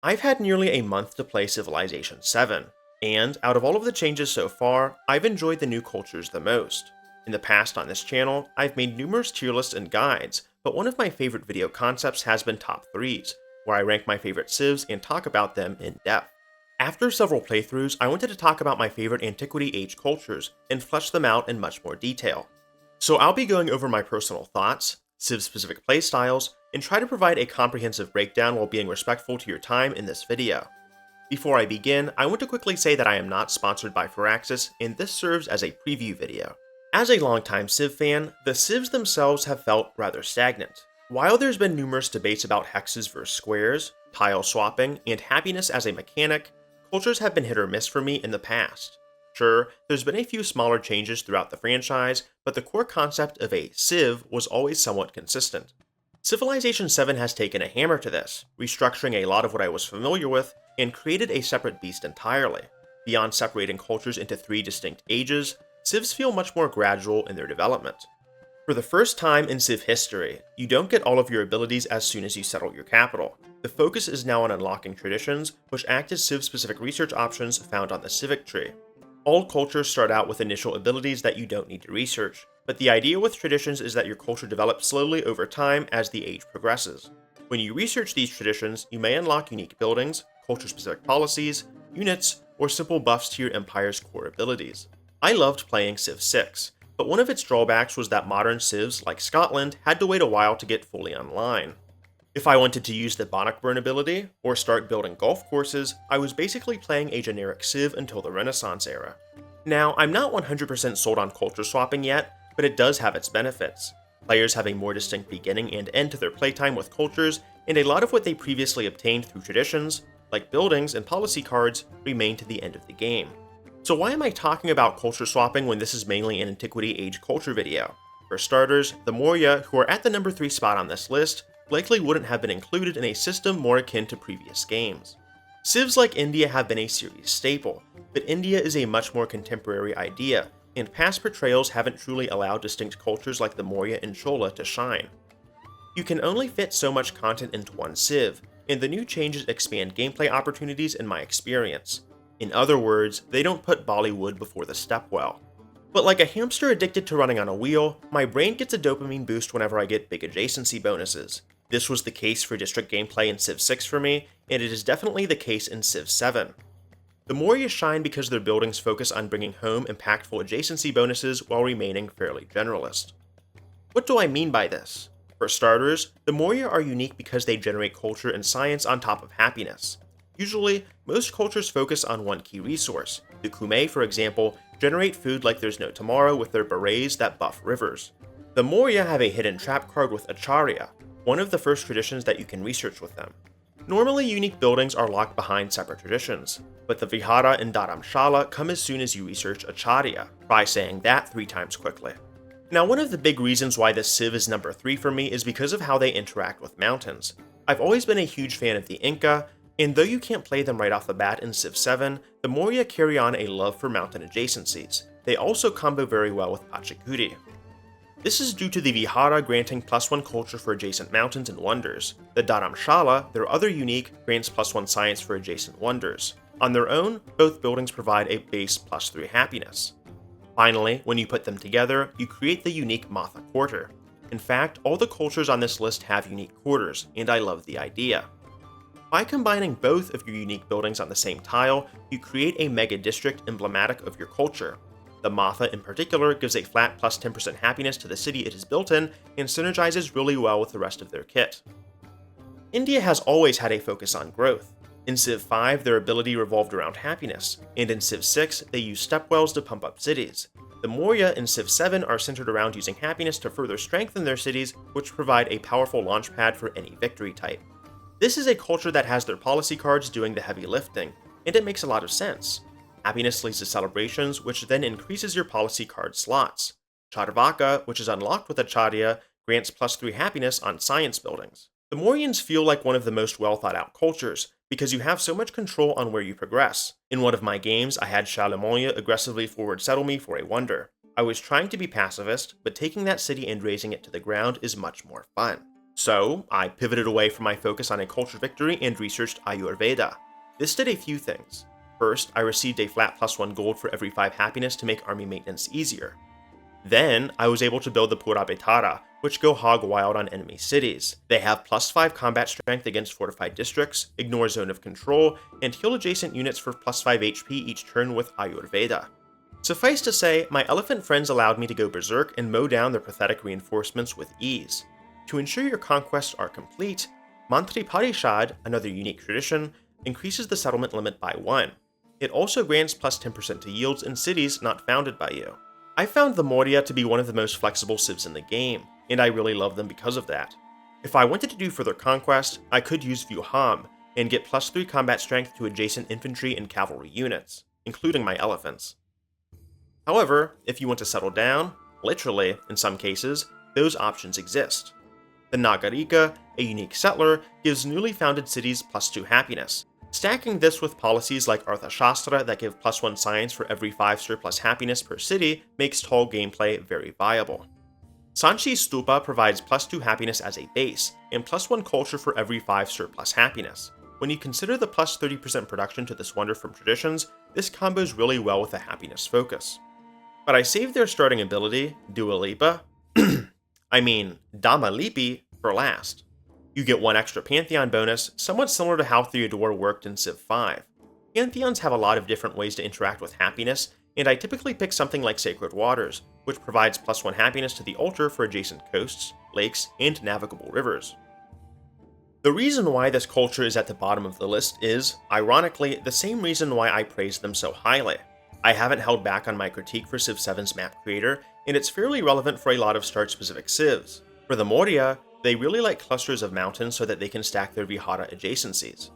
I've had nearly a month to play Civilization 7, and out of all of the changes so far, I've enjoyed the new cultures the most. In the past on this channel, I've made numerous tier lists and guides, but one of my favorite video concepts has been top 3s, where I rank my favorite civs and talk about them in depth. After several playthroughs, I wanted to talk about my favorite Antiquity Age cultures and flesh them out in much more detail. So I'll be going over my personal thoughts, Civ-specific playstyles, and try to provide a comprehensive breakdown while being respectful to your time in this video. Before I begin, I want to quickly say that I am not sponsored by Firaxis, and this serves as a preview video. As a longtime Civ fan, the civs themselves have felt rather stagnant. While there's been numerous debates about hexes versus squares, tile swapping, and happiness as a mechanic, cultures have been hit or miss for me in the past. Sure, there's been a few smaller changes throughout the franchise, but the core concept of a civ was always somewhat consistent. Civilization 7 has taken a hammer to this, restructuring a lot of what I was familiar with, and created a separate beast entirely. Beyond separating cultures into 3 distinct ages, civs feel much more gradual in their development. For the first time in Civ history, you don't get all of your abilities as soon as you settle your capital. The focus is now on unlocking traditions, which act as Civ-specific research options found on the civic tree. All cultures start out with initial abilities that you don't need to research, but the idea with traditions is that your culture develops slowly over time as the age progresses. When you research these traditions, you may unlock unique buildings, culture-specific policies, units, or simple buffs to your empire's core abilities. I loved playing Civ 6, but one of its drawbacks was that modern civs, like Scotland, had to wait a while to get fully online. If I wanted to use the Bannockburn ability, or start building golf courses, I was basically playing a generic civ until the Renaissance era. Now, I'm not 100% sold on culture swapping yet, but it does have its benefits. Players have a more distinct beginning and end to their playtime with cultures, and a lot of what they previously obtained through traditions, like buildings and policy cards, remain to the end of the game. So why am I talking about culture swapping when this is mainly an Antiquity Age culture video? For starters, the Maurya, who are at the number 3 spot on this list, likely wouldn't have been included in a system more akin to previous games. Civs like India have been a series staple, but India is a much more contemporary idea, and past portrayals haven't truly allowed distinct cultures like the Maurya and Chola to shine. You can only fit so much content into one civ, and the new changes expand gameplay opportunities in my experience. In other words, they don't put Bollywood before the stepwell. But like a hamster addicted to running on a wheel, my brain gets a dopamine boost whenever I get big adjacency bonuses. This was the case for district gameplay in Civ 6 for me, and it is definitely the case in Civ 7. The Maurya shine because their buildings focus on bringing home impactful adjacency bonuses while remaining fairly generalist. What do I mean by this? For starters, the Maurya are unique because they generate culture and science on top of happiness. Usually, most cultures focus on one key resource. The Kume, for example, generate food like there's no tomorrow with their berets that buff rivers. The Maurya have a hidden trap card with Acharya, one of the first traditions that you can research with them. Normally, unique buildings are locked behind separate traditions, but the Vihara and Dharamshala come as soon as you research Acharya. Try saying that 3 times quickly. Now, one of the big reasons why this civ is number 3 for me is because of how they interact with mountains. I've always been a huge fan of the Inca, and though you can't play them right off the bat in Civ 7, the Maurya carry on a love for mountain adjacencies. They also combo very well with Pachacudi. This is due to the Vihara granting +1 culture for adjacent mountains and wonders. The Dharamshala, their other unique, grants +1 science for adjacent wonders. On their own, both buildings provide a base +3 happiness. Finally, when you put them together, you create the unique Matha Quarter. In fact, all the cultures on this list have unique quarters, and I love the idea. By combining both of your unique buildings on the same tile, you create a mega district emblematic of your culture. The Matha in particular gives a flat +10% happiness to the city it is built in and synergizes really well with the rest of their kit. India has always had a focus on growth. In Civ 5, their ability revolved around happiness, and in Civ 6, they use stepwells to pump up cities. The Maurya in Civ 7 are centered around using happiness to further strengthen their cities, which provide a powerful launchpad for any victory type. This is a culture that has their policy cards doing the heavy lifting, and it makes a lot of sense. Happiness leads to celebrations, which then increases your policy card slots. Charvaka, which is unlocked with Acharya, grants +3 happiness on science buildings. The Mauryans feel like one of the most well thought out cultures, because you have so much control on where you progress. In one of my games, I had Charlemagne aggressively forward settle me for a wonder. I was trying to be pacifist, but taking that city and razing it to the ground is much more fun. So, I pivoted away from my focus on a culture victory and researched Ayurveda. This did a few things. First, I received a flat +1 gold for every 5 happiness to make army maintenance easier. Then, I was able to build the Pura Betara, which go hog wild on enemy cities. They have +5 combat strength against fortified districts, ignore zone of control, and heal adjacent units for +5 HP each turn with Ayurveda. Suffice to say, my elephant friends allowed me to go berserk and mow down their pathetic reinforcements with ease. To ensure your conquests are complete, Mantri Parishad, another unique tradition, increases the settlement limit by 1. It also grants +10% to yields in cities not founded by you. I found the Maurya to be one of the most flexible civs in the game, and I really love them because of that. If I wanted to do further conquest, I could use Vuham and get +3 combat strength to adjacent infantry and cavalry units, including my elephants. However, if you want to settle down, literally, in some cases, those options exist. The Nagarika, a unique settler, gives newly founded cities +2 happiness. Stacking this with policies like Arthashastra that give +1 science for every 5 surplus happiness per city makes tall gameplay very viable. Sanchi Stupa provides +2 happiness as a base, and +1 culture for every 5 surplus happiness. When you consider the +30% production to this wonder from traditions, this combos really well with a happiness focus. But I saved their starting ability, Dama Lipi, for last. You get 1 extra Pantheon bonus, somewhat similar to how Theodore worked in Civ 5. Pantheons have a lot of different ways to interact with happiness, and I typically pick something like Sacred Waters, which provides +1 happiness to the altar for adjacent coasts, lakes, and navigable rivers. The reason why this culture is at the bottom of the list is, ironically, the same reason why I praise them so highly. I haven't held back on my critique for Civ 7's map creator, and it's fairly relevant for a lot of start-specific civs. For the Maurya, they really like clusters of mountains so that they can stack their Vihara adjacencies.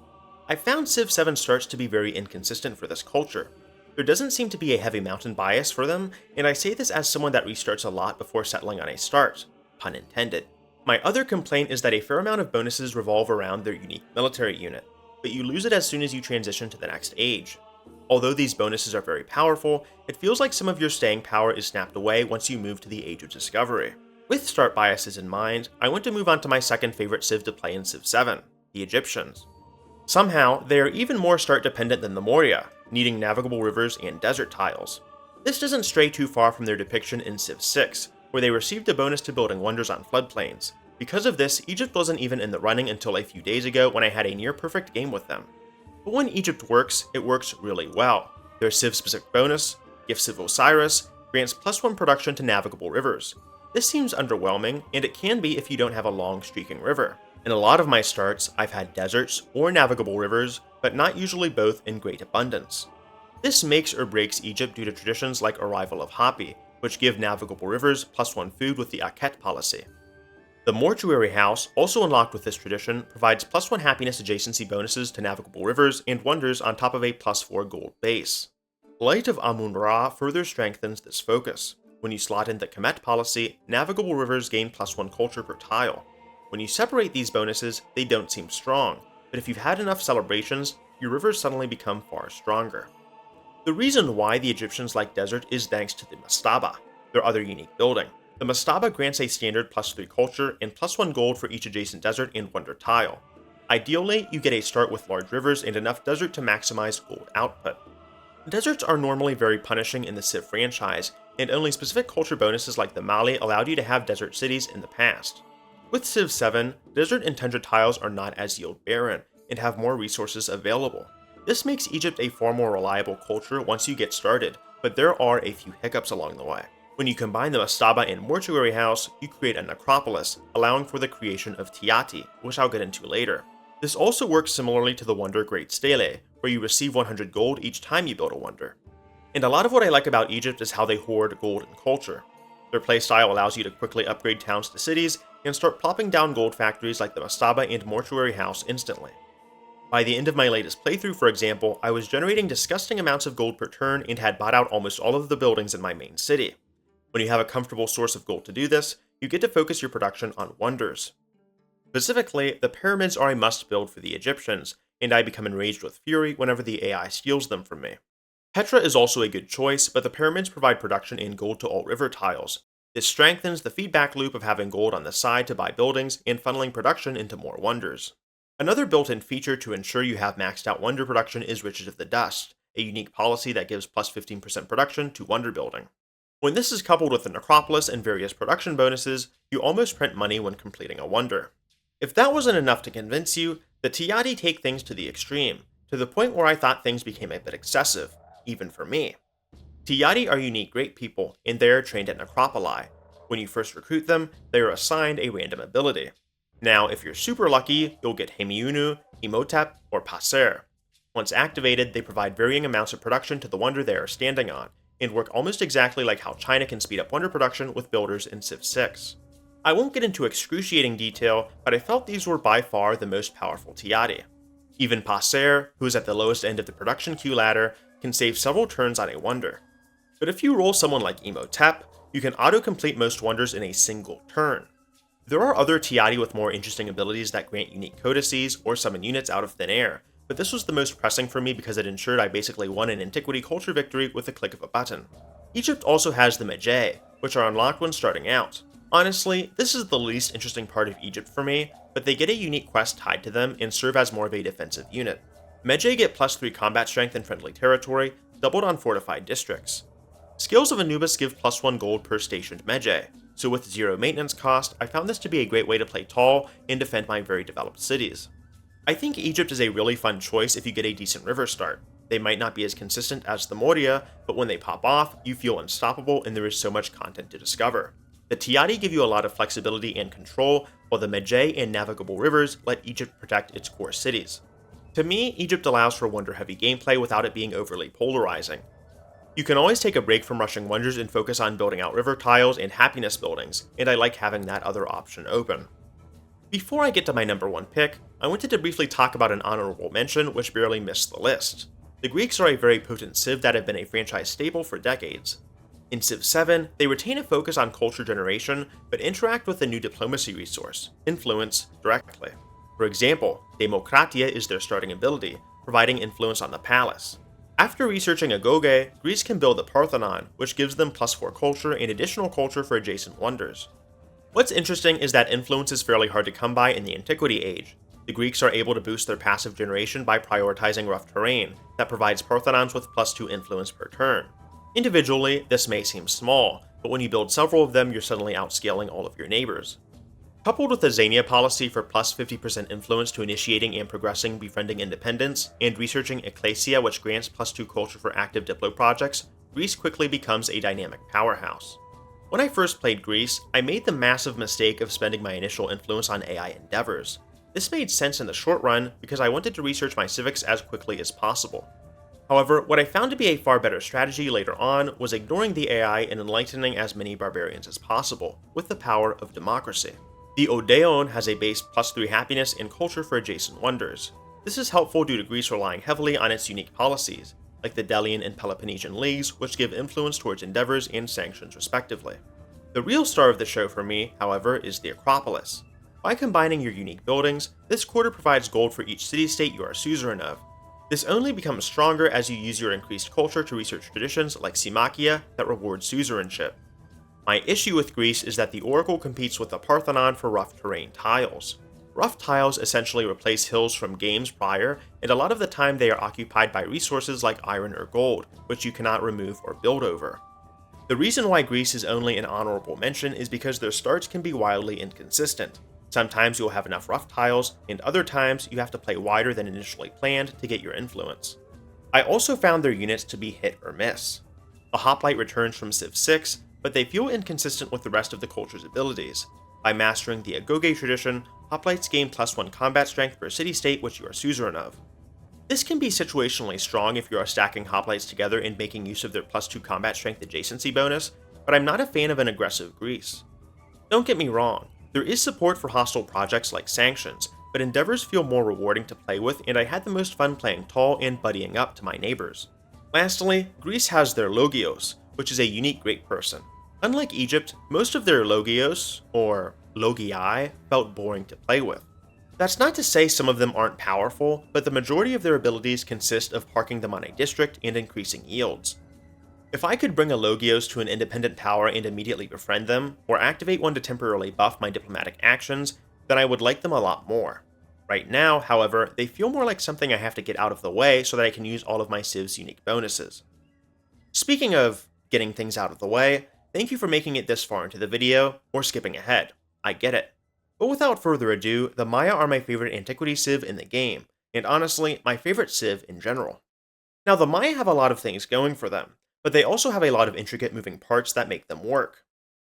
I found Civ 7 starts to be very inconsistent for this culture. There doesn't seem to be a heavy mountain bias for them, and I say this as someone that restarts a lot before settling on a start. Pun intended. My other complaint is that a fair amount of bonuses revolve around their unique military unit, but you lose it as soon as you transition to the next age. Although these bonuses are very powerful, it feels like some of your staying power is snapped away once you move to the Age of Discovery. With start biases in mind, I want to move on to my second favorite civ to play in Civ 7, the Egyptians. Somehow, they are even more start dependent than the Maurya, needing navigable rivers and desert tiles. This doesn't stray too far from their depiction in Civ 6, where they received a bonus to building wonders on floodplains. Because of this, Egypt wasn't even in the running until a few days ago when I had a near-perfect game with them. But when Egypt works, it works really well. Their civ-specific bonus, Gift Civ Osiris, grants +1 production to navigable rivers. This seems underwhelming, and it can be if you don't have a long streaking river. In a lot of my starts, I've had deserts or navigable rivers, but not usually both in great abundance. This makes or breaks Egypt due to traditions like Arrival of Hapi, which give navigable rivers +1 food with the Akhet policy. The Mortuary House, also unlocked with this tradition, provides +1 happiness adjacency bonuses to navigable rivers and wonders on top of a +4 gold base. Light of Amun-Ra further strengthens this focus. When you slot in the Kemet policy, navigable rivers gain +1 culture per tile. When you separate these bonuses, they don't seem strong, but if you've had enough celebrations, your rivers suddenly become far stronger. The reason why the Egyptians like desert is thanks to the Mastaba, their other unique building. The Mastaba grants a standard +3 culture and +1 gold for each adjacent desert and wonder tile. Ideally, you get a start with large rivers and enough desert to maximize gold output. Deserts are normally very punishing in the Civ franchise, and only specific culture bonuses like the Mali allowed you to have desert cities in the past. With Civ 7, desert and tundra tiles are not as yield barren, and have more resources available. This makes Egypt a far more reliable culture once you get started, but there are a few hiccups along the way. When you combine the Mastaba and Mortuary House, you create a necropolis, allowing for the creation of Tiati, which I'll get into later. This also works similarly to the Wonder Great Stele, where you receive 100 gold each time you build a wonder. And a lot of what I like about Egypt is how they hoard gold and culture. Their playstyle allows you to quickly upgrade towns to cities, and start plopping down gold factories like the Mastaba and Mortuary House instantly. By the end of my latest playthrough, for example, I was generating disgusting amounts of gold per turn and had bought out almost all of the buildings in my main city. When you have a comfortable source of gold to do this, you get to focus your production on wonders. Specifically, the pyramids are a must-build for the Egyptians, and I become enraged with fury whenever the AI steals them from me. Petra is also a good choice, but the pyramids provide production in gold to all river tiles. This strengthens the feedback loop of having gold on the side to buy buildings and funneling production into more wonders. Another built-in feature to ensure you have maxed out wonder production is Riches of the Dust, a unique policy that gives plus 15% production to wonder building. When this is coupled with the necropolis and various production bonuses, you almost print money when completing a wonder. If that wasn't enough to convince you, the Tiati take things to the extreme, to the point where I thought things became a bit excessive, even for me. Tiati are unique great people, and they are trained at necropoli. When you first recruit them, they are assigned a random ability. Now, if you're super lucky, you'll get Hemiunu, Imhotep, or Passer. Once activated, they provide varying amounts of production to the wonder they are standing on, and work almost exactly like how China can speed up wonder production with builders in Civ 6. I won't get into excruciating detail, but I felt these were by far the most powerful Tiati. Even Passer, who is at the lowest end of the production queue ladder, can save several turns on a wonder. But if you roll someone like Imhotep, you can auto-complete most wonders in a single turn. There are other Tiati with more interesting abilities that grant unique codices or summon units out of thin air, but this was the most pressing for me because it ensured I basically won an antiquity culture victory with the click of a button. Egypt also has the Medjay, which are unlocked when starting out. Honestly, this is the least interesting part of Egypt for me, but they get a unique quest tied to them and serve as more of a defensive unit. Medjay get plus 3 combat strength in friendly territory, doubled on fortified districts. Skills of Anubis give plus 1 gold per stationed Medjay, so with 0 maintenance cost, I found this to be a great way to play tall and defend my very developed cities. I think Egypt is a really fun choice if you get a decent river start. They might not be as consistent as the Maurya, but when they pop off, you feel unstoppable and there is so much content to discover. The Tiati give you a lot of flexibility and control, while the Medjay and navigable rivers let Egypt protect its core cities. To me, Egypt allows for wonder-heavy gameplay without it being overly polarizing. You can always take a break from rushing wonders and focus on building out river tiles and happiness buildings, and I like having that other option open. Before I get to my number 1 pick, I wanted to briefly talk about an honorable mention which barely missed the list. The Greeks are a very potent civ that have been a franchise staple for decades. In Civ 7, they retain a focus on culture generation, but interact with the new diplomacy resource, influence, directly. For example, Demokratia is their starting ability, providing influence on the palace. After researching Agoge, Greece can build the Parthenon, which gives them plus 4 culture and additional culture for adjacent wonders. What's interesting is that influence is fairly hard to come by in the Antiquity Age. The Greeks are able to boost their passive generation by prioritizing rough terrain that provides Parthenons with plus 2 influence per turn. Individually, this may seem small, but when you build several of them, you're suddenly outscaling all of your neighbors. Coupled with the Xania policy for plus 50% influence to initiating and progressing befriending independence, and researching Ecclesia which grants plus 2 culture for active Diplo projects, Greece quickly becomes a dynamic powerhouse. When I first played Greece, I made the massive mistake of spending my initial influence on AI endeavors. This made sense in the short run because I wanted to research my civics as quickly as possible. However, what I found to be a far better strategy later on was ignoring the AI and enlightening as many barbarians as possible, with the power of democracy. The Odeon has a base plus 3 happiness and culture for adjacent wonders. This is helpful due to Greece relying heavily on its unique policies, like the Delian and Peloponnesian Leagues, which give influence towards endeavors and sanctions respectively. The real star of the show for me, however, is the Acropolis. By combining your unique buildings, this quarter provides gold for each city-state you are suzerain of. This only becomes stronger as you use your increased culture to research traditions like Symmachia that reward suzerainship. My issue with Greece is that the Oracle competes with the Parthenon for rough terrain tiles. Rough tiles essentially replace hills from games prior, and a lot of the time they are occupied by resources like iron or gold, which you cannot remove or build over. The reason why Greece is only an honorable mention is because their starts can be wildly inconsistent. Sometimes you'll have enough rough tiles, and other times you have to play wider than initially planned to get your influence. I also found their units to be hit or miss. The Hoplite returns from Civ 6, but they feel inconsistent with the rest of the culture's abilities. By mastering the Agoge tradition, Hoplites gain plus 1 combat strength per city-state which you are suzerain of. This can be situationally strong if you are stacking Hoplites together and making use of their plus 2 combat strength adjacency bonus, but I'm not a fan of an aggressive Greece. Don't get me wrong, there is support for hostile projects like sanctions, but endeavors feel more rewarding to play with, and I had the most fun playing tall and buddying up to my neighbors. Lastly, Greece has their Logios, which is a unique great person. Unlike Egypt, most of their Logios, or Logii, felt boring to play with. That's not to say some of them aren't powerful, but the majority of their abilities consist of parking them on a district and increasing yields. If I could bring a Logios to an independent power and immediately befriend them, or activate one to temporarily buff my diplomatic actions, then I would like them a lot more. Right now, however, they feel more like something I have to get out of the way so that I can use all of my civs' unique bonuses. Speaking of getting things out of the way, thank you for making it this far into the video, or skipping ahead. I get it. But without further ado, the Maurya are my favorite antiquity civ in the game, and honestly, my favorite civ in general. Now, the Maurya have a lot of things going for them, but they also have a lot of intricate moving parts that make them work.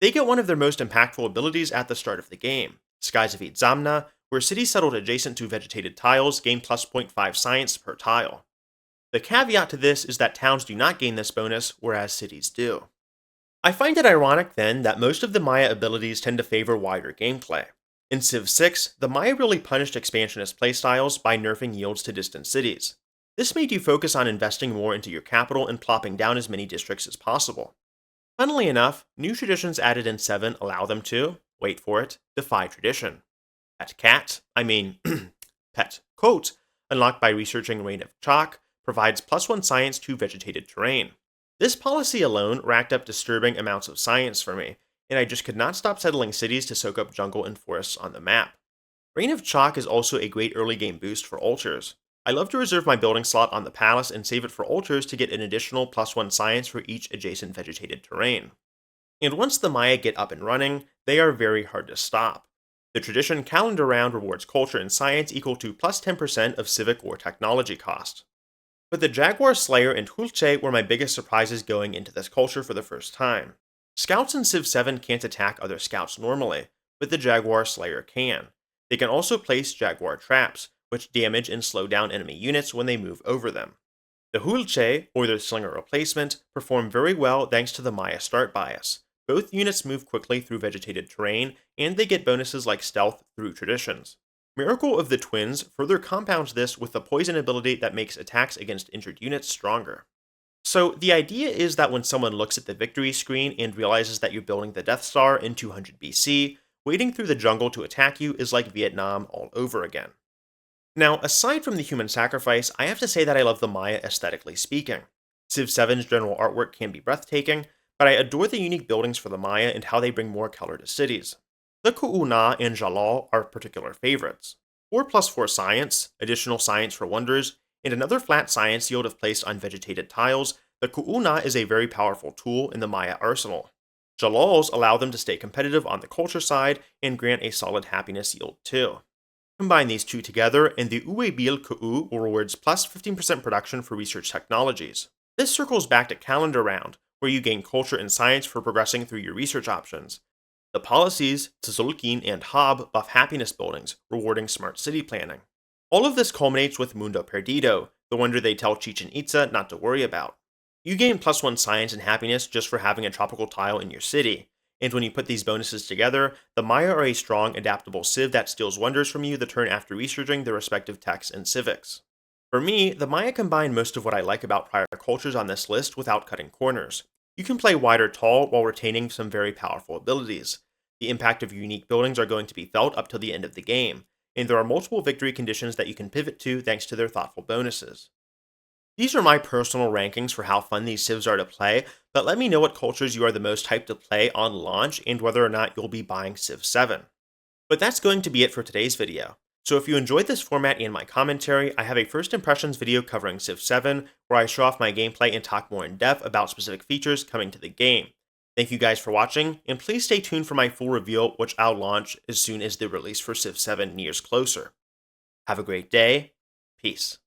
They get one of their most impactful abilities at the start of the game, Skies of Zamna, where cities settled adjacent to vegetated tiles gain plus 0.5 science per tile. The caveat to this is that towns do not gain this bonus, whereas cities do. I find it ironic, then, that most of the Maurya abilities tend to favor wider gameplay. In Civ 6, the Maurya really punished expansionist playstyles by nerfing yields to distant cities. This made you focus on investing more into your capital and plopping down as many districts as possible. Funnily enough, new traditions added in 7 allow them to, wait for it, defy tradition. Pet Coat, unlocked by researching Reign of Chalk, provides plus 1 science to vegetated terrain. This policy alone racked up disturbing amounts of science for me, and I just could not stop settling cities to soak up jungle and forests on the map. Reign of Chalk is also a great early game boost for altars. I love to reserve my building slot on the palace and save it for altars to get an additional plus 1 science for each adjacent vegetated terrain. And once the Maurya get up and running, they are very hard to stop. The tradition calendar round rewards culture and science equal to plus 10% of civic or technology cost. But the Jaguar Slayer and Hulche were my biggest surprises going into this culture for the first time. Scouts in Civ 7 can't attack other scouts normally, but the Jaguar Slayer can. They can also place Jaguar traps, which damage and slow down enemy units when they move over them. The Hulche, or their Slinger replacement, perform very well thanks to the Maurya start bias. Both units move quickly through vegetated terrain, and they get bonuses like stealth through traditions. Miracle of the Twins further compounds this with the poison ability that makes attacks against injured units stronger. So the idea is that when someone looks at the victory screen and realizes that you're building the Death Star in 200 BC, wading through the jungle to attack you is like Vietnam all over again. Now, aside from the human sacrifice, I have to say that I love the Maurya aesthetically speaking. Civ 7's general artwork can be breathtaking, but I adore the unique buildings for the Maurya and how they bring more color to cities. The Ku'una and Jalal are particular favorites. 4+4 science, additional science for wonders, and another flat science yield if placed on vegetated tiles, the Ku'una is a very powerful tool in the Maurya arsenal. Jalals allow them to stay competitive on the culture side and grant a solid happiness yield too. Combine these two together, and the Uebil Ku'u rewards plus 15% production for research technologies. This circles back to Calendar Round, where you gain culture and science for progressing through your research options. The policies, Tzolk'in and Hob, buff happiness buildings, rewarding smart city planning. All of this culminates with Mundo Perdido, the wonder they tell Chichen Itza not to worry about. You gain plus 1 science and happiness just for having a tropical tile in your city, and when you put these bonuses together, the Maurya are a strong, adaptable civ that steals wonders from you the turn after researching their respective techs and civics. For me, the Maurya combine most of what I like about prior cultures on this list without cutting corners. You can play wide or tall while retaining some very powerful abilities. The impact of unique buildings are going to be felt up till the end of the game, and there are multiple victory conditions that you can pivot to thanks to their thoughtful bonuses. These are my personal rankings for how fun these civs are to play, but let me know what cultures you are the most hyped to play on launch and whether or not you'll be buying Civ 7. But that's going to be it for today's video. So if you enjoyed this format and my commentary, I have a first impressions video covering Civ 7, where I show off my gameplay and talk more in depth about specific features coming to the game. Thank you guys for watching, and please stay tuned for my full reveal, which I'll launch as soon as the release for Civ 7 nears closer. Have a great day. Peace.